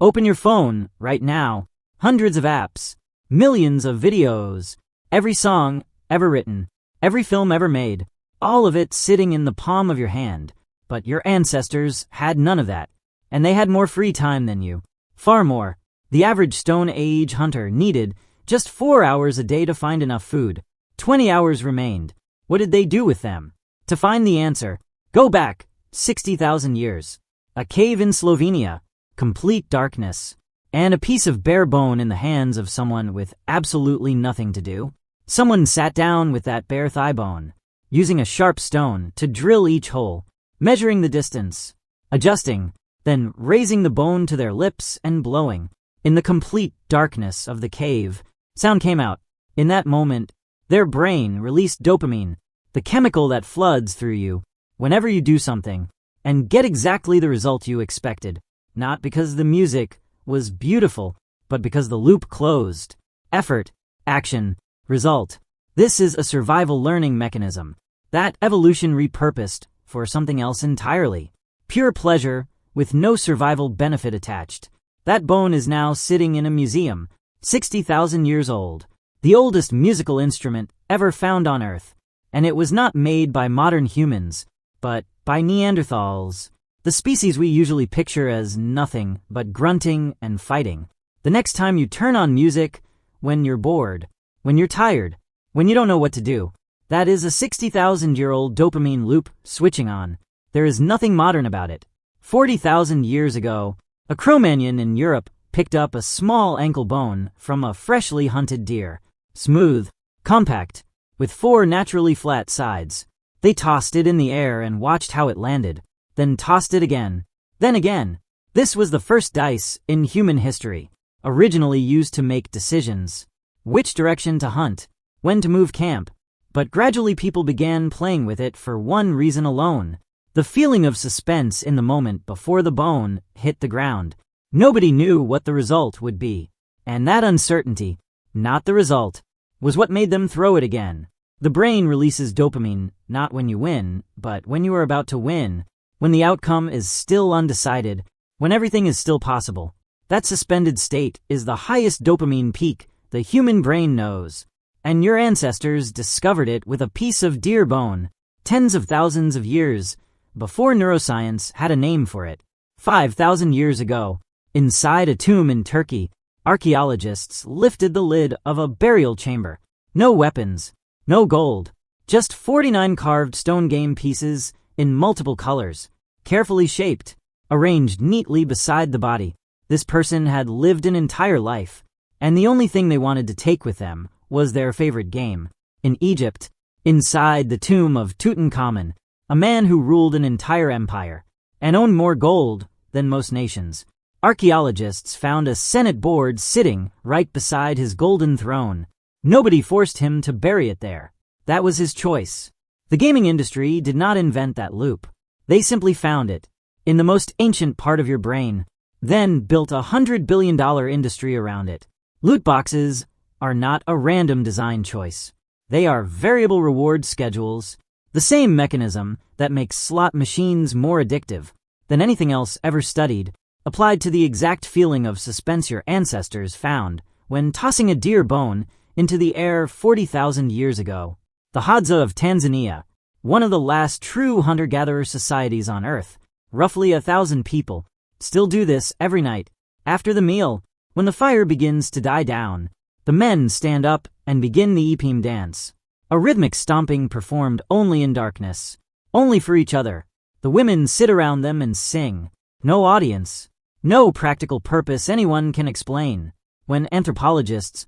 Open your phone right now. Hundreds of apps, millions of videos, every song ever written, every film ever made, all of it sitting in the palm of your hand. But your ancestors had none of that, and they had more free time than you. Far more. The average Stone Age hunter needed just 4 hours a day to find enough food. 20 hours remained. What did they do with them? To find the answer, go back 60,000 years. A cave in Slovenia, complete darkness, and a piece of bare bone in the hands of someone with absolutely nothing to do. Someone sat down with that bare thigh bone, using a sharp stone to drill each hole, measuring the distance, adjusting, then raising the bone to their lips and blowing. In the complete darkness of the cave, sound came out. In that moment, their brain released dopamine, the chemical that floods through you whenever you do something and get exactly the result you expected. Not because the music was beautiful, but because the loop closed. Effort, action, result. This is a survival learning mechanism that evolution repurposed for something else entirely. Pure pleasure with no survival benefit attached. That bone is now sitting in a museum, 60,000 years old, the oldest musical instrument ever found on Earth. And it was not made by modern humans, but by Neanderthals, the species we usually picture as nothing but grunting and fighting. The next time you turn on music, when you're bored, when you're tired, when you don't know what to do, that is a 60,000-year-old dopamine loop switching on. There is nothing modern about it. 40,000 years ago, a Cro-Magnon in Europe picked up a small ankle bone from a freshly hunted deer. Smooth, compact, with 4 naturally flat sides. They tossed it in the air and watched how it landed, then tossed it again, then again. This was the first dice in human history, originally used to make decisions. Which direction to hunt, when to move camp. But gradually people began playing with it for one reason alone. The feeling of suspense in the moment before the bone hit the ground. Nobody knew what the result would be. And that uncertainty, not the result, was what made them throw it again. The brain releases dopamine, not when you win, but when you are about to win, when the outcome is still undecided, when everything is still possible. That suspended state is the highest dopamine peak the human brain knows. And your ancestors discovered it with a piece of deer bone, tens of thousands of years before neuroscience had a name for it. 5,000 years ago, inside a tomb in Turkey, archaeologists lifted the lid of a burial chamber. No weapons, no gold, just 49 carved stone game pieces in multiple colors, carefully shaped, arranged neatly beside the body. This person had lived an entire life, and the only thing they wanted to take with them was their favorite game. In Egypt, inside the tomb of Tutankhamun, a man who ruled an entire empire and owned more gold than most nations, archaeologists found a Senate board sitting right beside his golden throne. Nobody forced him to bury it there. That was his choice. The gaming industry did not invent that loop. They simply found it in the most ancient part of your brain, then built a $100 billion industry around it. Loot boxes are not a random design choice. They are variable reward schedules, the same mechanism that makes slot machines more addictive than anything else ever studied, applied to the exact feeling of suspense your ancestors found when tossing a deer bone into the air 40,000 years ago. The Hadza of Tanzania, one of the last true hunter-gatherer societies on Earth, roughly 1,000 people, still do this every night. After the meal, when the fire begins to die down, the men stand up and begin the Ipim dance, a rhythmic stomping performed only in darkness, only for each other. The women sit around them and sing. No audience, no practical purpose anyone can explain. When anthropologists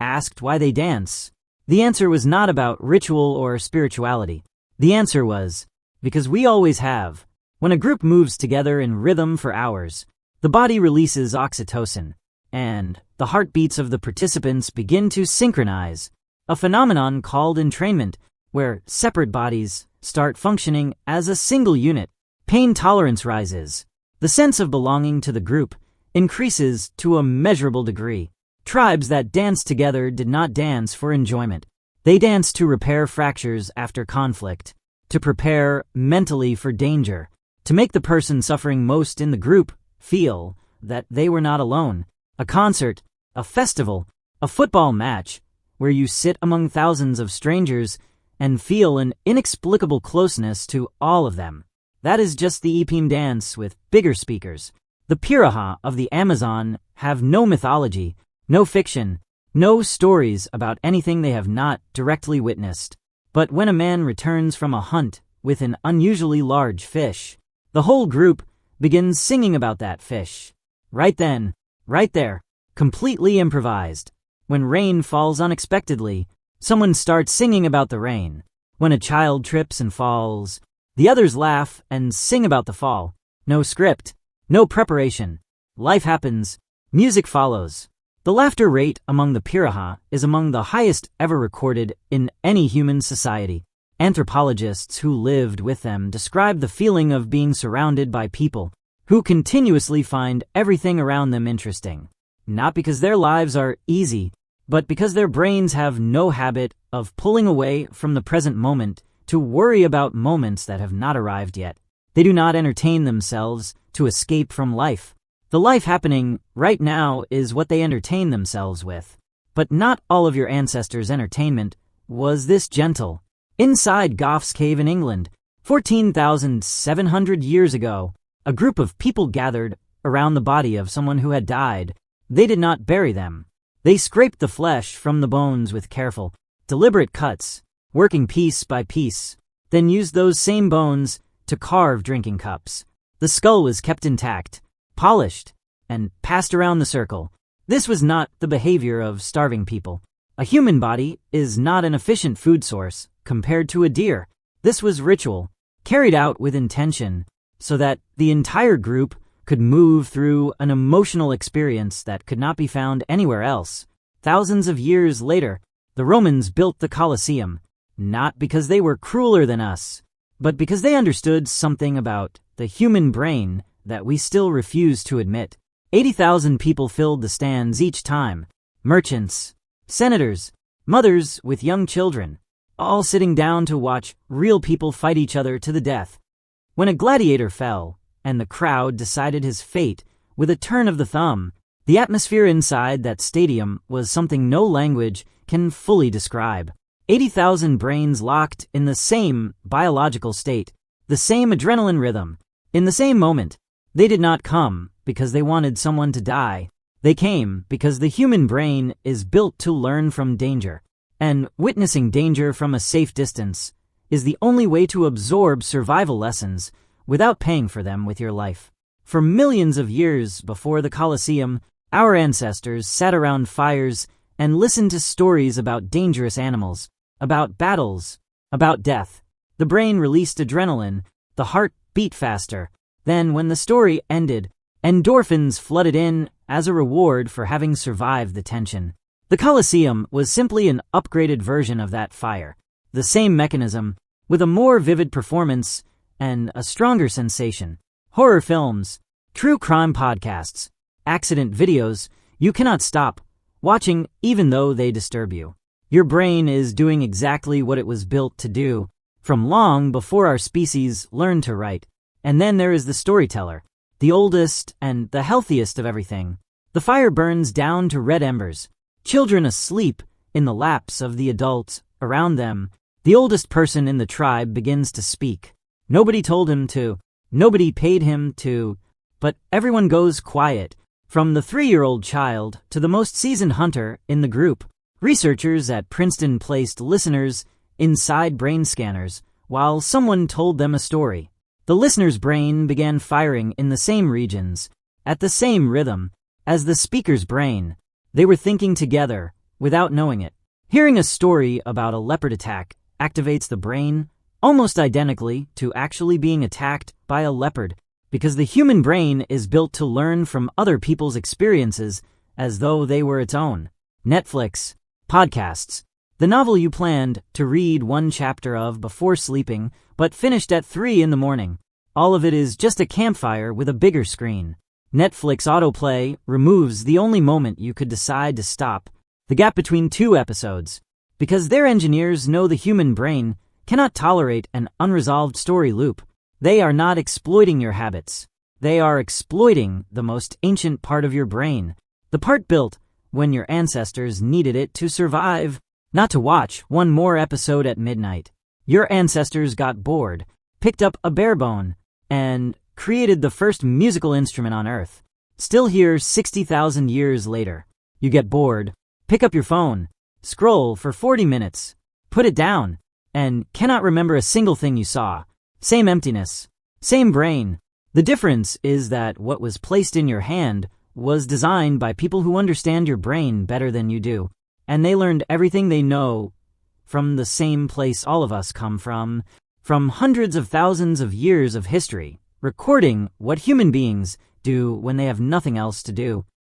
asked why they dance, the answer was not about ritual or spirituality. The answer was, because we always have. When a group moves together in rhythm for hours, the body releases oxytocin, and the heartbeats of the participants begin to synchronize, a phenomenon called entrainment, where separate bodies start functioning as a single unit. Pain tolerance rises. The sense of belonging to the group increases to a measurable degree. Tribes that danced together did not dance for enjoyment. They danced to repair fractures after conflict, to prepare mentally for danger, to make the person suffering most in the group feel that they were not alone. A concert, a festival, a football match, where you sit among thousands of strangers and feel an inexplicable closeness to all of them. That is just the Ipim dance with bigger speakers. The Piraha of the Amazon have no mythology, no fiction, no stories about anything they have not directly witnessed. But when a man returns from a hunt with an unusually large fish, the whole group begins singing about that fish. Right then, right there, completely improvised. When rain falls unexpectedly, someone starts singing about the rain. When a child trips and falls, the others laugh and sing about the fall. No script, no preparation. Life happens, music follows. The laughter rate among the Piraha is among the highest ever recorded in any human society. Anthropologists who lived with them describe the feeling of being surrounded by people who continuously find everything around them interesting. Not because their lives are easy, but because their brains have no habit of pulling away from the present moment to worry about moments that have not arrived yet. They do not entertain themselves to escape from life. The life happening right now is what they entertain themselves with. But not all of your ancestors' entertainment was this gentle. Inside Gough's Cave in England, 14,700 years ago, a group of people gathered around the body of someone who had died. They did not bury them. They scraped the flesh from the bones with careful, deliberate cuts, working piece by piece, then used those same bones to carve drinking cups. The skull was kept intact, polished, and passed around the circle. This was not the behavior of starving people. A human body is not an efficient food source compared to a deer. This was ritual, carried out with intention, so that the entire group could move through an emotional experience that could not be found anywhere else. Thousands of years later, the Romans built the Colosseum, not because they were crueler than us, but because they understood something about the human brain that we still refuse to admit. 80,000 people filled the stands each time. Merchants, senators, mothers with young children, all sitting down to watch real people fight each other to the death. When a gladiator fell, and the crowd decided his fate with a turn of the thumb, the atmosphere inside that stadium was something no language can fully describe. 80,000 brains locked in the same biological state, the same adrenaline rhythm, in the same moment. They did not come because they wanted someone to die. They came because the human brain is built to learn from danger, and witnessing danger from a safe distance is the only way to absorb survival lessons without paying for them with your life. For millions of years before the Colosseum, our ancestors sat around fires and listened to stories about dangerous animals, about battles, about death. The brain released adrenaline, the heart beat faster. Then, when the story ended, endorphins flooded in as a reward for having survived the tension. The Colosseum was simply an upgraded version of that fire. The same mechanism, with a more vivid performance and a stronger sensation. Horror films, true crime podcasts, accident videos, you cannot stop watching even though they disturb you. Your brain is doing exactly what it was built to do, from long before our species learned to write. And then there is the storyteller, the oldest and the healthiest of everything. The fire burns down to red embers, children asleep in the laps of the adults around them. The oldest person in the tribe begins to speak. Nobody told him to, nobody paid him to, but everyone goes quiet, from the 3-year-old child to the most seasoned hunter in the group. Researchers at Princeton placed listeners inside brain scanners while someone told them a story. The listener's brain began firing in the same regions, at the same rhythm, as the speaker's brain. They were thinking together, without knowing it. Hearing a story about a leopard attack activates the brain almost identically to actually being attacked by a leopard, because the human brain is built to learn from other people's experiences as though they were its own. Netflix, podcasts, the novel you planned to read one chapter of before sleeping, but finished at 3 in the morning. All of it is just a campfire with a bigger screen. Netflix autoplay removes the only moment you could decide to stop, the gap between 2 episodes, because their engineers know the human brain cannot tolerate an unresolved story loop. They are not exploiting your habits. They are exploiting the most ancient part of your brain, the part built when your ancestors needed it to survive, not to watch one more episode at midnight. Your ancestors got bored, picked up a bare bone, and created the first musical instrument on Earth. Still here 60,000 years later. You get bored, pick up your phone, scroll for 40 minutes, put it down, and cannot remember a single thing you saw. Same emptiness, same brain. The difference is that what was placed in your hand was designed by people who understand your brain better than you do, and they learned everything they know from the same place all of us come from hundreds of thousands of years of history, recording what human beings do when they have nothing else to do.